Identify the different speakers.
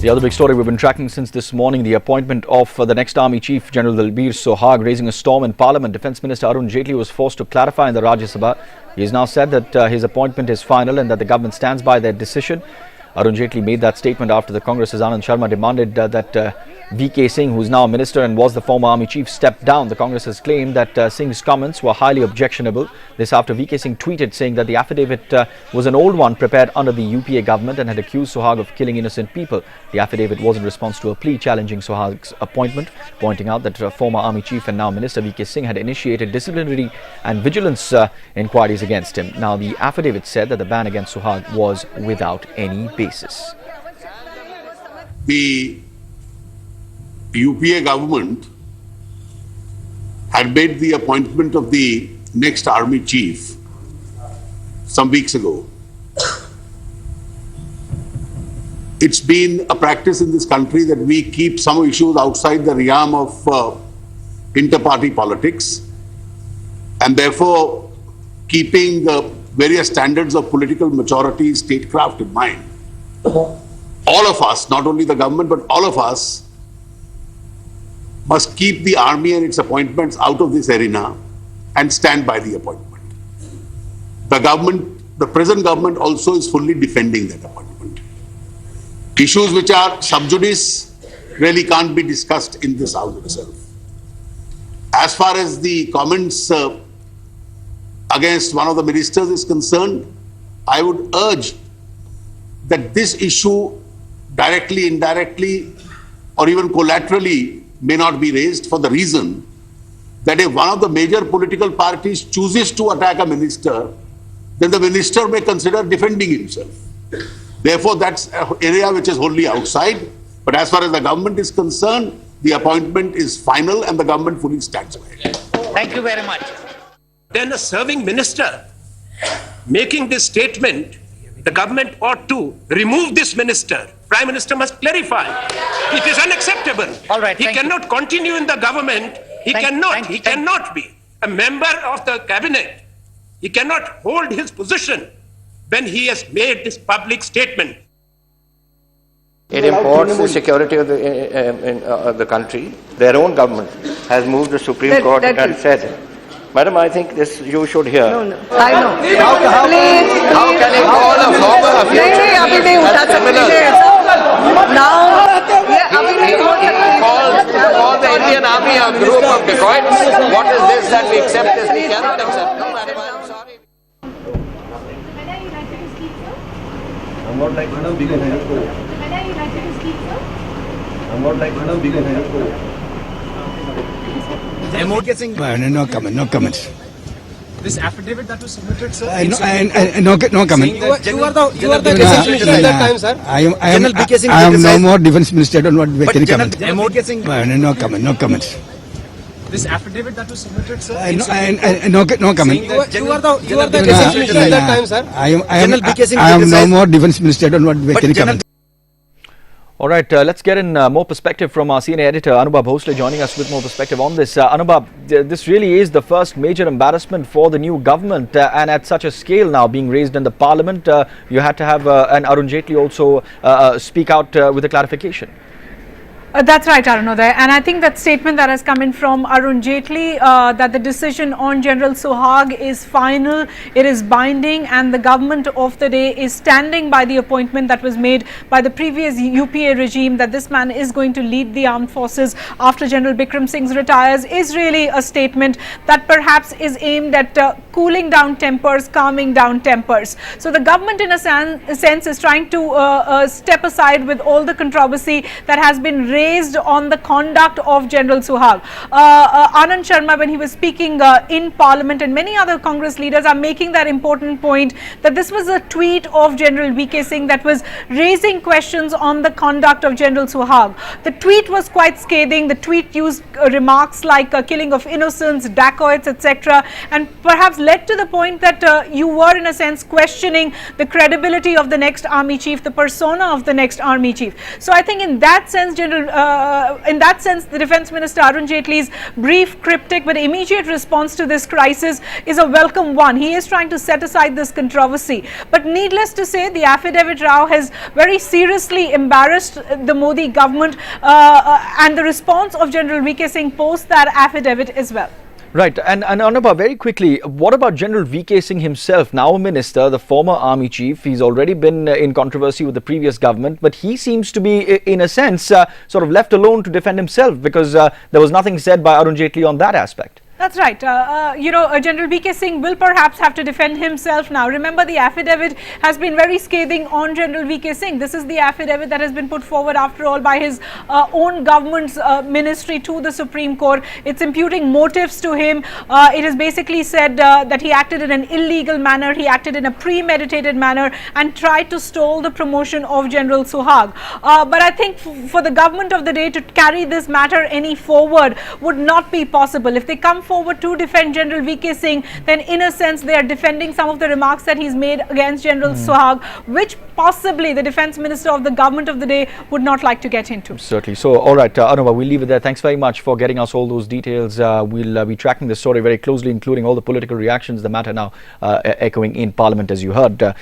Speaker 1: The other big story we've been tracking since this morning, the appointment of the next Army Chief, General Lt Gen Suhag, raising a storm in Parliament. Defence Minister Arun Jaitley was forced to clarify in the Rajya Sabha. He has now said that his appointment is final and that the government stands by their decision. Arun Jaitley made that statement after the Congress's Anand Sharma demanded that VK Singh, who is now a minister and was the former army chief, step down. The Congress has claimed that Singh's comments were highly objectionable. This after VK Singh tweeted saying that the affidavit was an old one prepared under the UPA government and had accused Suhag of killing innocent people. The affidavit was in response to a plea challenging Suhag's appointment, pointing out that former army chief and now minister VK Singh had initiated disciplinary and vigilance inquiries against him. Now, the affidavit said that the ban against Suhag was without any basis.
Speaker 2: The UPA government had made the appointment of the next army chief some weeks ago. It's been a practice in this country that we keep some issues outside the realm of inter-party politics, and therefore keeping the various standards of political maturity, statecraft in mind. All of us, not only the government, but all of us must keep the army and its appointments out of this arena and stand by the appointment. The present government also is fully defending that appointment. Issues which are sub judice really can't be discussed in this house itself. As far as the comments against one of the ministers is concerned, I would urge that this issue directly, indirectly, or even collaterally may not be raised, for the reason that if one of the major political parties chooses to attack a minister, then the minister may consider defending himself. Therefore, that's an area which is wholly outside. But as far as the government is concerned, the appointment is final and the government fully stands by it.
Speaker 3: Thank you very much.
Speaker 4: Then a serving minister making this statement, the government ought to remove this minister. Prime Minister must clarify. It is unacceptable.
Speaker 3: All right,
Speaker 4: he cannot continue in the government. He cannot be a member of the cabinet. He cannot hold his position when he has made this public statement.
Speaker 5: It imports the security of the country. Their own government has moved the Supreme Court and said, Madam, I think this you should hear.
Speaker 6: No, I know.
Speaker 5: How can he call a former official he calls the Indian Army a group of dacoits? What is this that we accept this? We cannot accept. No, Madam, I'm sorry.
Speaker 7: I'm not like Madam Big
Speaker 8: No comments.
Speaker 9: This affidavit that was submitted, sir?
Speaker 8: No comment.
Speaker 9: You are the defense minister at that time, sir.
Speaker 8: I am no more defense minister. I don't want to make any comment. No comments.
Speaker 9: This affidavit that was submitted, sir?
Speaker 8: No comment.
Speaker 9: You are the defense minister at that time, sir.
Speaker 8: I am no more defense minister. I don't want to make any comment.
Speaker 1: All right, let's get in more perspective from our senior editor, Anubhav Bhosle, joining us with more perspective on this. Anubhav, this really is the first major embarrassment for the new government and at such a scale now being raised in the parliament. You had to have an Arun Jaitley also speak out with a clarification.
Speaker 6: That's right, Arunodaya. And I think that statement that has come in from Arun Jaitley, that the decision on General Suhag is final, it is binding, and the government of the day is standing by the appointment that was made by the previous UPA regime, that this man is going to lead the armed forces after General Bikram Singh retires, is really a statement that perhaps is aimed at cooling down tempers, calming down tempers. So the government in a sense is trying to step aside with all the controversy that has been raised on the conduct of General Suhag. Anand Sharma, when he was speaking in Parliament, and many other Congress leaders are making that important point that this was a tweet of General VK Singh that was raising questions on the conduct of General Suhag. The tweet was quite scathing. The tweet used remarks like killing of innocents, dacoits, etc., and perhaps led to the point that you were in a sense questioning the credibility of the next army chief, the persona of the next army chief. So I think in that sense, General in that sense, the Defence Minister Arun Jaitley's brief, cryptic but immediate response to this crisis is a welcome one. He is trying to set aside this controversy. But needless to say, the affidavit row has very seriously embarrassed the Modi government, and the response of General VK Singh post that affidavit as well.
Speaker 1: Right, and Anubha, very quickly, what about General VK Singh himself, now a minister, the former army chief? He's already been in controversy with the previous government, but he seems to be, in a sense, sort of left alone to defend himself, because there was nothing said by Arun Jaitley on that aspect.
Speaker 6: That's right. General VK Singh will perhaps have to defend himself now. Remember, the affidavit has been very scathing on General VK Singh. This is the affidavit that has been put forward, after all, by his own government's ministry to the Supreme Court. It's imputing motives to him. It has basically said that he acted in an illegal manner, he acted in a premeditated manner, and tried to stall the promotion of General Suhag. But I think for the government of the day to carry this matter any forward would not be possible. If they come forward to defend General VK Singh, then in a sense they are defending some of the remarks that he's made against General Suhag, which possibly the Defence Minister of the government of the day would not like to get into.
Speaker 1: Certainly. So, all right, Anubha, we'll leave it there. Thanks very much for getting us all those details. We'll be tracking this story very closely, including all the political reactions, the matter now echoing in Parliament, as you heard.